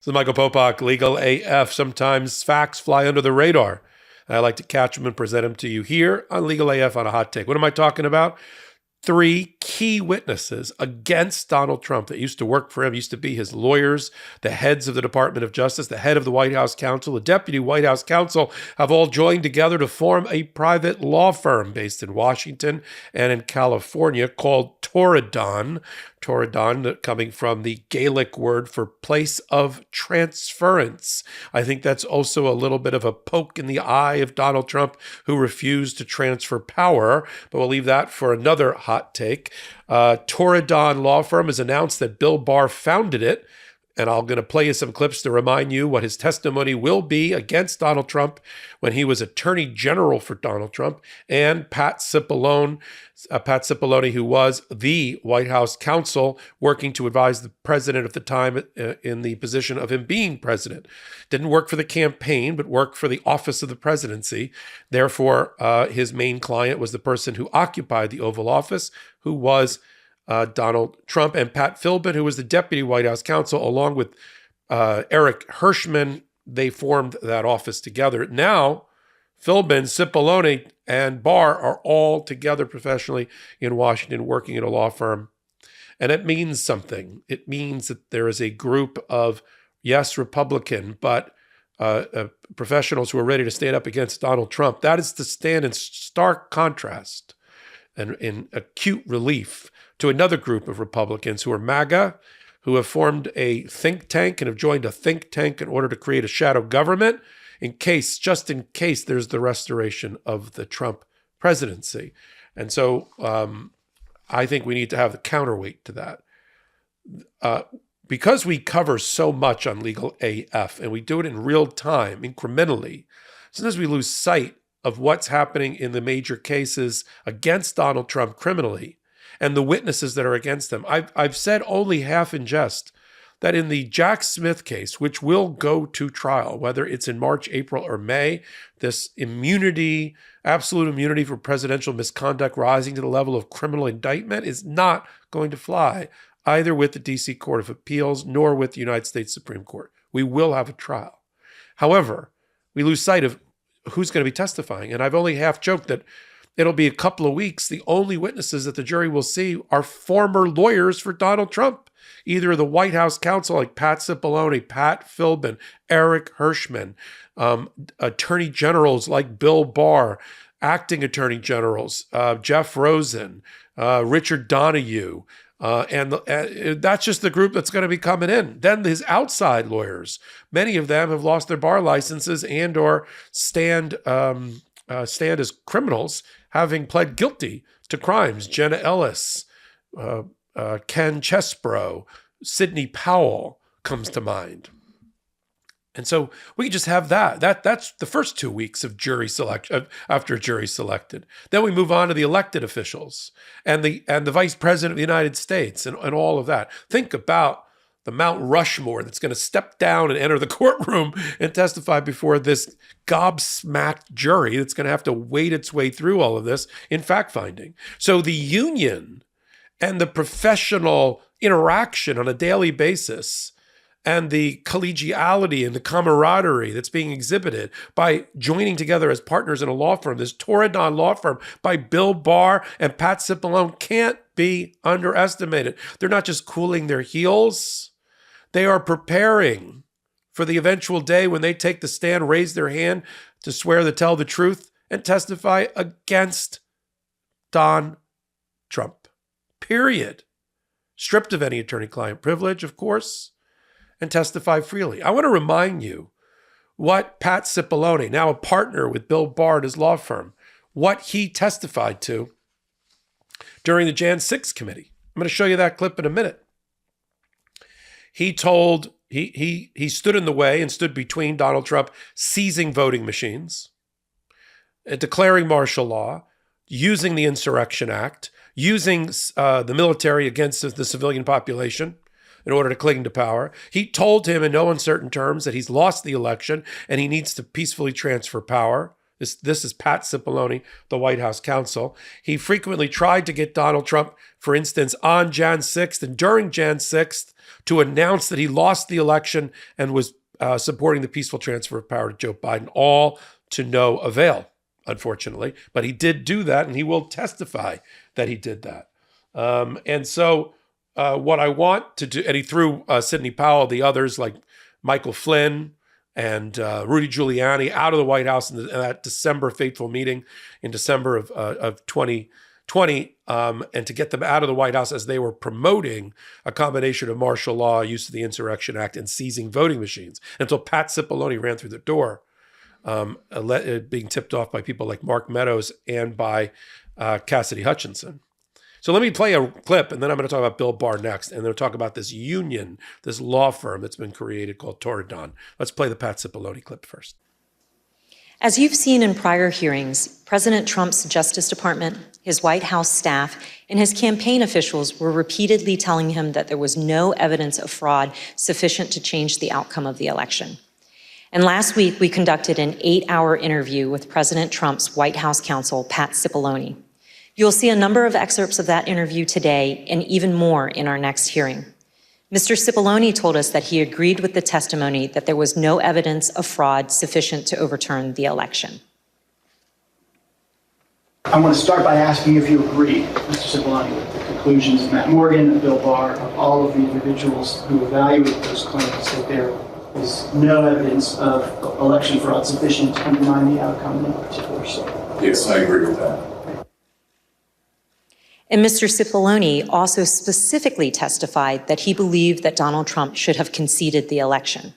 This is Michael Popok, Legal AF. Sometimes facts fly under the radar. And I like to catch them and present them to you here on Legal AF on a hot take. What am I talking about? 3 key witnesses against Donald Trump that used to work for him, used to be his lawyers, the heads of the Department of Justice, the head of the White House counsel, the deputy White House counsel, have all joined together to form a private law firm based in Washington and in California called Torridon. Torridon coming from the Gaelic word for place of transference. I think that's also a little bit of a poke in the eye of Donald Trump, who refused to transfer power, but we'll leave that for another hot take. Torridon Law Firm has announced that Bill Barr founded it, and I'm going to play you some clips to remind you what his testimony will be against Donald Trump when he was Attorney General for Donald Trump, and Pat Cippolone, who was the White House counsel working to advise the president at the time in the position of him being president. Didn't work for the campaign, but worked for the office of the presidency. Therefore, his main client was the person who occupied the Oval Office, who was Donald Trump, and Pat Philbin, who was the deputy White House counsel, along with Eric Hirschman. They formed that office together. Now, Philbin, Cippolone, and Barr are all together professionally in Washington working at a law firm. And it means something. It means that there is a group of, yes, Republican, but professionals who are ready to stand up against Donald Trump. That is to stand in stark contrast and in acute relief to another group of Republicans who are MAGA, who have formed a think tank and have joined a think tank in order to create a shadow government just in case there's the restoration of the Trump presidency. And so I think we need to have the counterweight to that. Because we cover so much on Legal AF and we do it in real time, incrementally, sometimes we lose sight of what's happening in the major cases against Donald Trump criminally and the witnesses that are against him. I've said only half in jest that in the Jack Smith case, which will go to trial, whether it's in March, April, or May, this immunity, absolute immunity for presidential misconduct rising to the level of criminal indictment is not going to fly either with the D.C. Court of Appeals nor with the United States Supreme Court. We will have a trial. However, we lose sight of who's going to be testifying. And I've only half joked that it'll be a couple of weeks. The only witnesses that the jury will see are former lawyers for Donald Trump, either the White House counsel like Pat Cipollone, Pat Philbin, Eric Hirschman, attorney generals like Bill Barr, acting attorney generals, Jeff Rosen, Richard Donahue, and that's just the group that's going to be coming in. Then his outside lawyers, many of them have lost their bar licenses and or stand as criminals, having pled guilty to crimes. Jenna Ellis, Ken Chesbrough, Sidney Powell comes to mind. And so we just have that's the first 2 weeks of jury selection, after a jury selected. Then we move on to the elected officials and the vice president of the United States and all of that. Think about the Mount Rushmore that's going to step down and enter the courtroom and testify before this gobsmacked jury that's going to have to wade its way through all of this in fact-finding. So the union and the professional interaction on a daily basis and the collegiality and the camaraderie that's being exhibited by joining together as partners in a law firm, this Torridon law firm by Bill Barr and Pat Cipollone, can't be underestimated. They're not just cooling their heels. They are preparing for the eventual day when they take the stand, raise their hand to swear to tell the truth, and testify against Don Trump. Period. Stripped of any attorney-client privilege, of course, and testify freely. I want to remind you what Pat Cipollone, now a partner with Bill Barr at his law firm, what he testified to during the Jan 6 committee. I'm going to show you that clip in a minute. He told, he stood in the way and stood between Donald Trump seizing voting machines, declaring martial law, using the Insurrection Act, using the military against the civilian population in order to cling to power. He told him in no uncertain terms that he's lost the election and he needs to peacefully transfer power. This is Pat Cipollone, the White House counsel. He frequently tried to get Donald Trump, for instance, on Jan 6th and during Jan 6th to announce that he lost the election and was supporting the peaceful transfer of power to Joe Biden, all to no avail, unfortunately. But he did do that, and he will testify that he did that. And so what I want to do, and he threw Sidney Powell, the others like Michael Flynn and Rudy Giuliani out of the White House in that December fateful meeting in December of 2020, and to get them out of the White House as they were promoting a combination of martial law, use of the Insurrection Act, and seizing voting machines until Pat Cipollone ran through the door, being tipped off by people like Mark Meadows and by Cassidy Hutchinson. So let me play a clip, and then I'm going to talk about Bill Barr next, and then we'll talk about this union, this law firm that's been created called Torridon. Let's play the Pat Cipollone clip first. As you've seen in prior hearings, President Trump's Justice Department, his White House staff, and his campaign officials were repeatedly telling him that there was no evidence of fraud sufficient to change the outcome of the election. And last week, we conducted an 8-hour interview with President Trump's White House counsel, Pat Cipollone. You'll see a number of excerpts of that interview today and even more in our next hearing. Mr. Cipollone told us that he agreed with the testimony that there was no evidence of fraud sufficient to overturn the election. I want to start by asking if you agree, Mr. Cipollone, with the conclusions of Matt Morgan and Bill Barr, of all of the individuals who evaluated those claims, that there is no evidence of election fraud sufficient to undermine the outcome in a particular state. Yes, I agree with that. And Mr. Cipollone also specifically testified that he believed that Donald Trump should have conceded the election.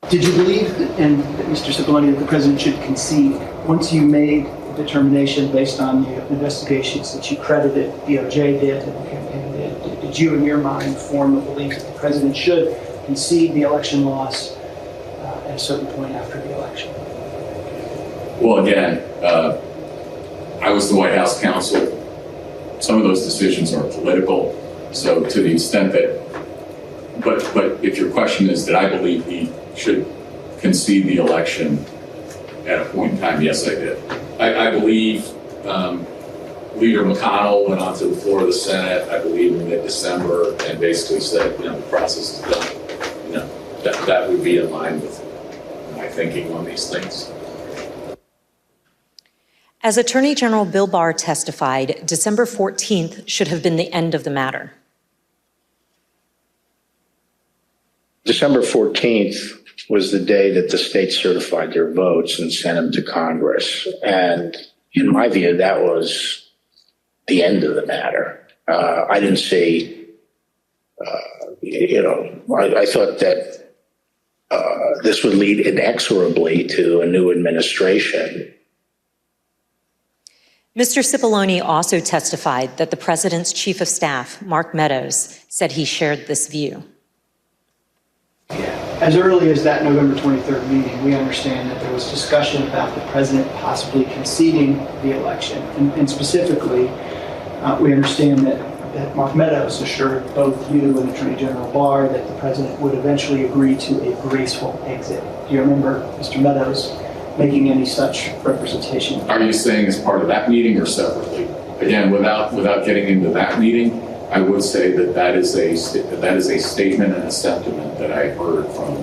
Did you believe, Mr. Cipollone, that the president should concede once you made the determination based on the investigations that you credited DOJ did and the campaign did? Did you, in your mind, form the belief that the president should concede the election loss at a certain point after the election? Well, again, I was the White House counsel. Some of those decisions are political. So to the extent that, but if your question is, did I believe he should concede the election at a point in time? Yes, I did. I believe Leader McConnell went onto the floor of the Senate, I believe in mid-December, and basically said, the process is done. That would be in line with my thinking on these things. As Attorney General Bill Barr testified, December 14th should have been the end of the matter. December 14th was the day that the states certified their votes and sent them to Congress. And in my view, that was the end of the matter. I didn't see, I thought that this would lead inexorably to a new administration. Mr. Cipollone also testified that the president's chief of staff, Mark Meadows, said he shared this view. As early as that November 23rd meeting, we understand that there was discussion about the president possibly conceding the election. And specifically, we understand that Mark Meadows assured both you and Attorney General Barr that the president would eventually agree to a graceful exit. Do you remember Mr. Meadows making any such representation? Are you saying as part of that meeting or separately? Again, without getting into that meeting, I would say that is a statement and a sentiment that I heard from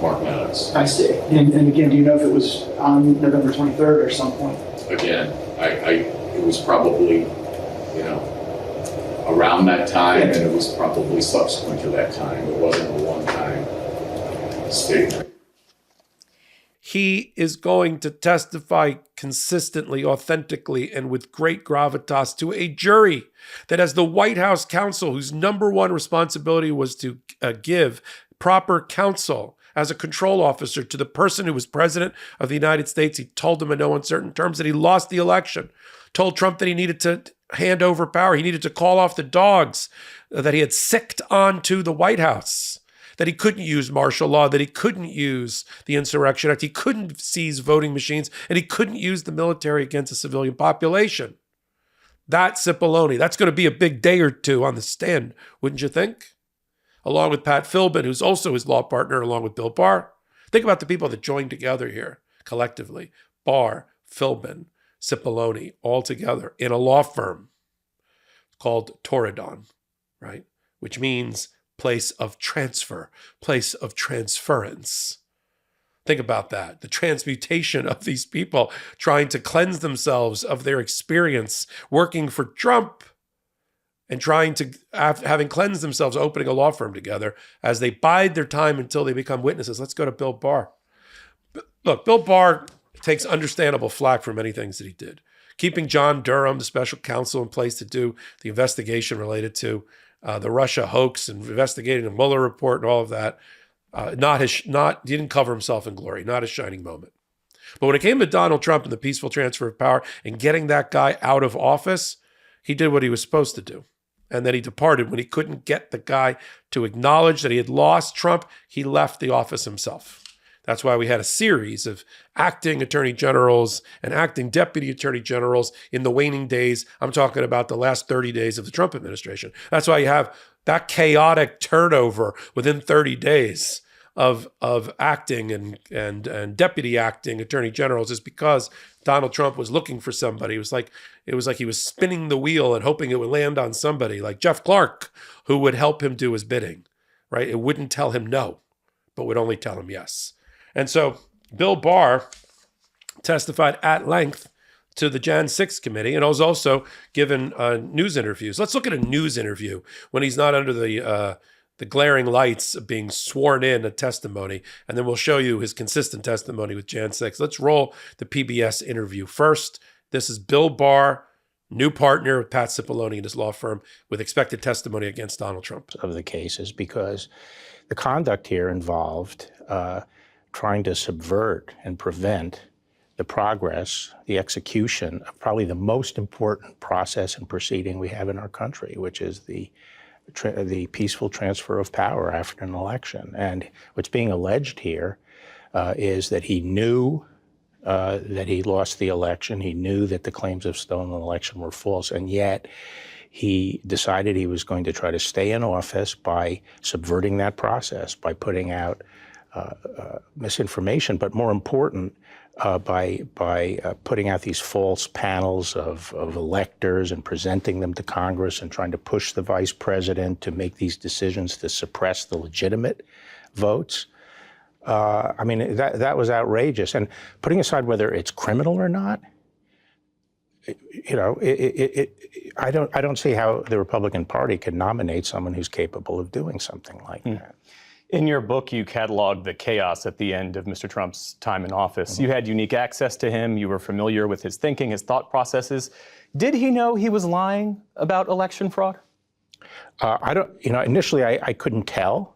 Mark Meadows. I see. And again, do you know if it was on November 23rd or some point? Again, it was probably, around that time, and it was probably subsequent to that time. It wasn't a one-time statement. He is going to testify consistently, authentically, and with great gravitas to a jury that, as the White House counsel, whose number one responsibility was to give proper counsel as a control officer to the person who was president of the United States. He told them in no uncertain terms that he lost the election, told Trump that he needed to hand over power, he needed to call off the dogs that he had sicked onto the White House, that he couldn't use martial law, that he couldn't use the Insurrection Act, he couldn't seize voting machines, and he couldn't use the military against the civilian population. That's Cipollone. That's going to be a big day or two on the stand, wouldn't you think? Along with Pat Philbin, who's also his law partner, along with Bill Barr. Think about the people that joined together here. collectively, Barr, Philbin, Cipollone, all together in a law firm called Torridon, right? Which means place of transfer, place of transference. Think about that. The transmutation of these people trying to cleanse themselves of their experience working for Trump and trying to, having cleansed themselves, opening a law firm together as they bide their time until they become witnesses. Let's go to Bill Barr. Look, Bill Barr takes understandable flack for many things that he did. Keeping John Durham, the special counsel, in place to do the investigation related to the Russia hoax and investigating the Mueller report and all of that. He didn't cover himself in glory, not a shining moment. But when it came to Donald Trump and the peaceful transfer of power and getting that guy out of office, he did what he was supposed to do. And then he departed when he couldn't get the guy to acknowledge that he had lost Trump. He left the office himself. That's why we had a series of acting attorney generals and acting deputy attorney generals in the waning days. I'm talking about the last 30 days of the Trump administration. That's why you have that chaotic turnover within 30 days of acting and deputy acting attorney generals, is because Donald Trump was looking for somebody. It was like he was spinning the wheel and hoping it would land on somebody like Jeff Clark, who would help him do his bidding, right? It wouldn't tell him no, but would only tell him yes. And so Bill Barr testified at length to the Jan 6 committee and was also given news interviews. Let's look at a news interview when he's not under the glaring lights of being sworn in a testimony, and then we'll show you his consistent testimony with Jan 6. Let's roll the PBS interview. First, this is Bill Barr, new partner with Pat Cipollone and his law firm, with expected testimony against Donald Trump. Of the cases, because the conduct here involved trying to subvert and prevent the progress, the execution of probably the most important process and proceeding we have in our country, which is the peaceful transfer of power after an election. And what's being alleged here is that he knew that he lost the election. He knew that the claims of stolen election were false, and yet he decided he was going to try to stay in office by subverting that process, by putting out misinformation, but more important, by putting out these false panels of electors and presenting them to Congress and trying to push the vice president to make these decisions to suppress the legitimate votes. I mean, that was outrageous. And putting aside whether it's criminal or not, I don't see how the Republican Party could nominate someone who's capable of doing something like that. In your book, you cataloged the chaos at the end of Mr. Trump's time in office. You had unique access to him. You were familiar with his thinking, his thought processes. Did he know he was lying about election fraud? Initially I couldn't tell,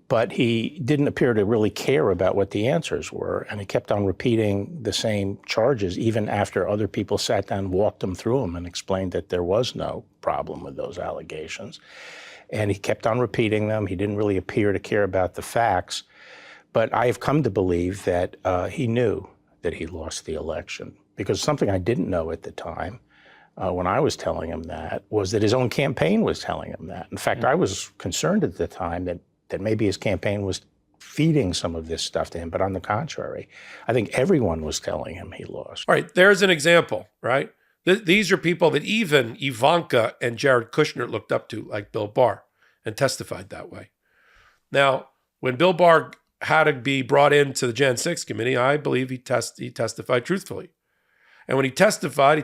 but he didn't appear to really care about what the answers were, and he kept on repeating the same charges even after other people sat down, walked him through them, and explained that there was no problem with those allegations. And he kept on repeating them. He didn't really appear to care about the facts. But I have come to believe that he knew that he lost the election, because something I didn't know at the time when I was telling him that was that his own campaign was telling him that. In fact, I was concerned at the time that maybe his campaign was feeding some of this stuff to him. But on the contrary, I think everyone was telling him he lost. All right, there's an example, right? These are people that even Ivanka and Jared Kushner looked up to, like Bill Barr, and testified that way. Now, when Bill Barr had to be brought into the Jan 6 committee, I believe he testified truthfully. And when he testified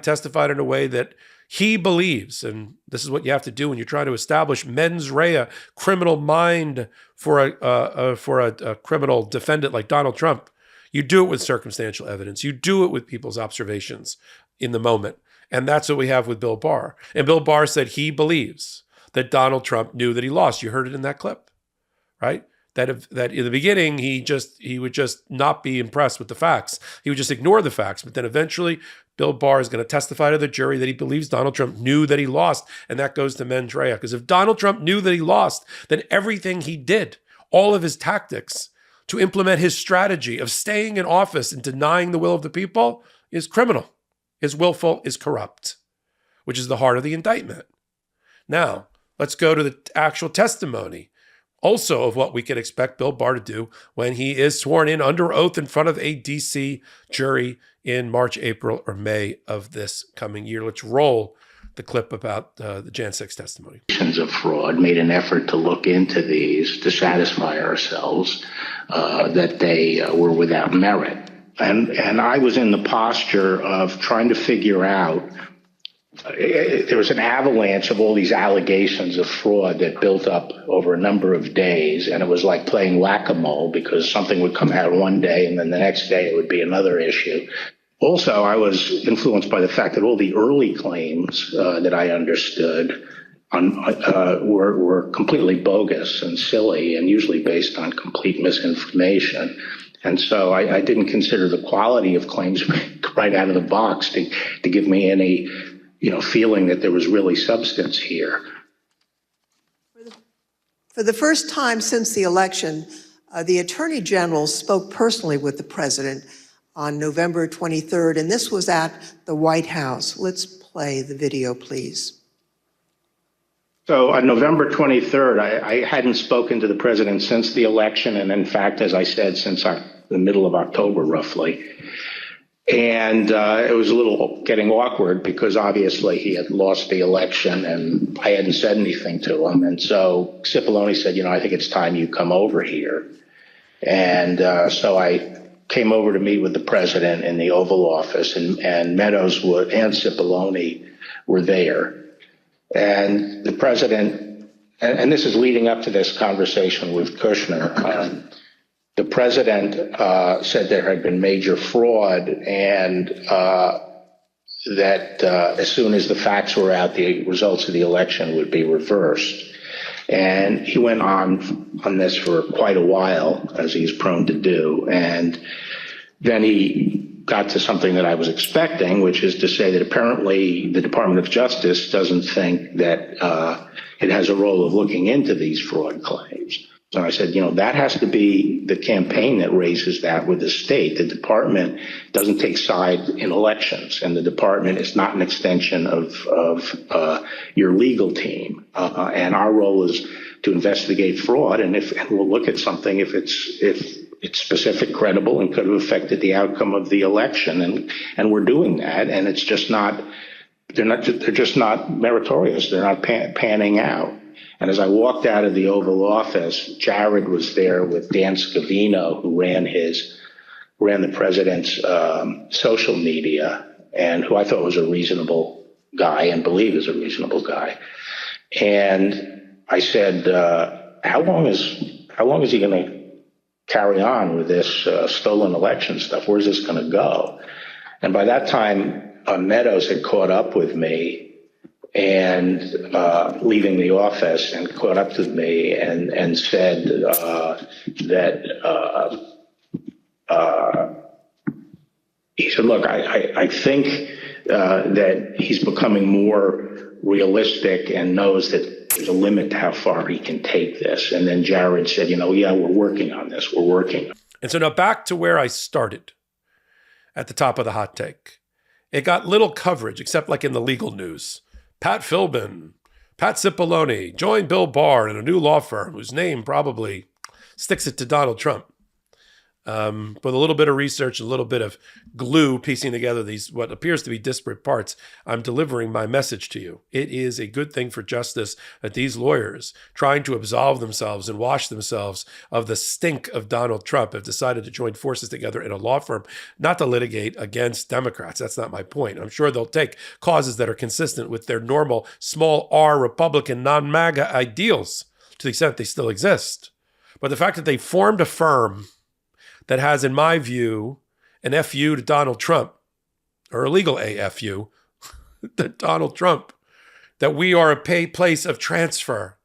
in a way that he believes, and this is what you have to do when you're trying to establish mens rea, criminal mind for a criminal defendant like Donald Trump. You do it with circumstantial evidence. You do it with people's observations in the moment. And that's what we have with Bill Barr. And Bill Barr said he believes that Donald Trump knew that he lost. You heard it in that clip, right? That in the beginning, he would just not be impressed with the facts. He would just ignore the facts. But then eventually, Bill Barr is going to testify to the jury that he believes Donald Trump knew that he lost. And that goes to mens rea. Because if Donald Trump knew that he lost, then everything he did, all of his tactics to implement his strategy of staying in office and denying the will of the people is criminal, is willful, is corrupt, which is the heart of the indictment. Now, let's go to the actual testimony Also of what we can expect Bill Barr to do when he is sworn in under oath in front of a D.C. jury in March, April, or May of this coming year. Let's roll the clip about the Jan 6 testimony. Of fraud, made an effort to look into these to satisfy ourselves that they were without merit. And I was in the posture of trying to figure out, there was an avalanche of all these allegations of fraud that built up over a number of days, and it was like playing whack-a-mole because something would come out one day and then the next day it would be another issue. Also, I was influenced by the fact that all the early claims that I understood were completely bogus and silly and usually based on complete misinformation. And so I didn't consider the quality of claims right out of the box to give me any feeling that there was really substance here. For the first time since the election, the Attorney General spoke personally with the President on November 23rd, and this was at the White House. Let's play the video, please. So on November 23rd, I hadn't spoken to the President since the election, and in fact, as I said, since the middle of October, roughly. And it was a little getting awkward because obviously he had lost the election and I hadn't said anything to him. And so Cipollone said, I think it's time you come over here. And so I came over to meet with the President in the Oval Office, and Meadows and Cipollone were there. And the President, and this is leading up to this conversation with Kushner, the President said there had been major fraud and that as soon as the facts were out, the results of the election would be reversed. And he went on this for quite a while, as he's prone to do. And then he got to something that I was expecting, which is to say that apparently the Department of Justice doesn't think that it has a role of looking into these fraud claims. So I said, that has to be the campaign that raises that with the state. The department doesn't take sides in elections, and the department is not an extension of your legal team. And our role is to investigate fraud, and we'll look at something if it's specific, credible, and could have affected the outcome of the election. And we're doing that, and it's just not. They're just not meritorious. They're not panning out. And as I walked out of the Oval Office, Jared was there with Dan Scavino, who ran the president's social media, and who I thought was a reasonable guy and believe is a reasonable guy. And I said, how long is he going to carry on with this stolen election stuff? Where's this going to go? And by that time, Meadows had caught up with me and leaving the office, and caught up with me and said that he said, look, I think that he's becoming more realistic and knows that there's a limit to how far he can take this. And then Jared said, yeah, we're working on this. We're working. And so now back to where I started at the top of the hot take. It got little coverage, except like in the legal news. Pat Philbin, Pat Cipollone joined Bill Barr in a new law firm whose name probably sticks it to Donald Trump. With a little bit of research, a little bit of glue, piecing together these what appears to be disparate parts, I'm delivering my message to you. It is a good thing for justice that these lawyers, trying to absolve themselves and wash themselves of the stink of Donald Trump, have decided to join forces together in a law firm, not to litigate against Democrats. That's not my point. I'm sure they'll take causes that are consistent with their normal small r Republican non-MAGA ideals, to the extent they still exist. But the fact that they formed a firm that has, in my view, an FU to Donald Trump, or a legal AFU to Donald Trump, that we are a place of transfer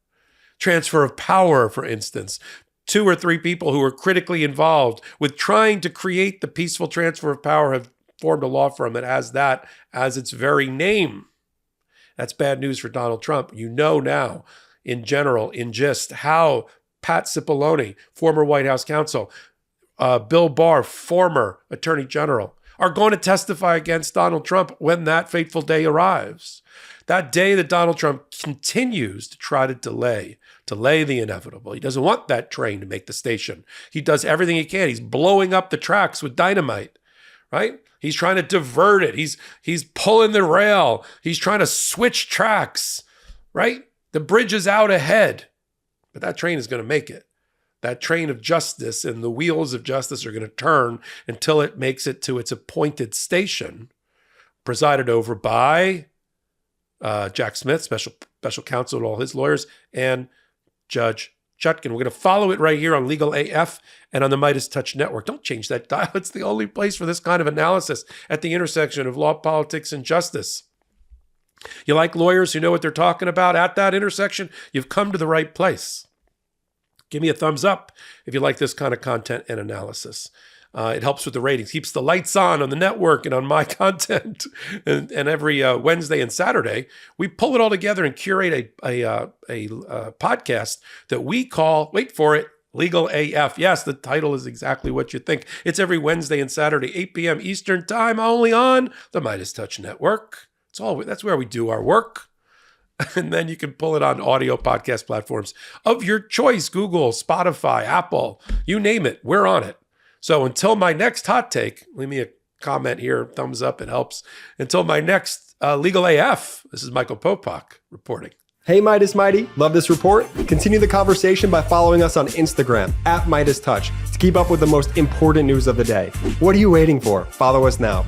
of power, for instance. 2 or 3 people who are critically involved with trying to create the peaceful transfer of power have formed a law firm that has that as its very name. That's bad news for Donald Trump. You know now, in general, in gist, how Pat Cipollone, former White House counsel, Bill Barr, former Attorney General, are going to testify against Donald Trump when that fateful day arrives. That day that Donald Trump continues to try to delay the inevitable. He doesn't want that train to make the station. He does everything he can. He's blowing up the tracks with dynamite, right? He's trying to divert it. He's pulling the rail. He's trying to switch tracks, right? The bridge is out ahead, but that train is going to make it. That train of justice and the wheels of justice are going to turn until it makes it to its appointed station, presided over by Jack Smith, special counsel and all his lawyers, and Judge Chutkan. We're going to follow it right here on Legal AF and on the MeidasTouch network. Don't change that dial. It's the only place for this kind of analysis at the intersection of law, politics, and justice. You like lawyers who know what they're talking about at that intersection? You've come to the right place. Give me a thumbs up if you like this kind of content and analysis. It helps with the ratings, keeps the lights on the network and on my content. And every Wednesday and Saturday, we pull it all together and curate a podcast that we call, wait for it, Legal AF. Yes, the title is exactly what you think. It's every Wednesday and Saturday, 8 p.m. Eastern Time, only on the MeidasTouch network. That's where we do our work. And then you can pull it on audio podcast platforms of your choice, Google, Spotify, Apple, you name it, we're on it. So until my next hot take, leave me a comment here, thumbs up, it helps. Until my next Legal AF, this is Michael Popok reporting. Hey, Meidas Mighty, love this report? Continue the conversation by following us on Instagram @MeidasTouch to keep up with the most important news of the day. What are you waiting for? Follow us now.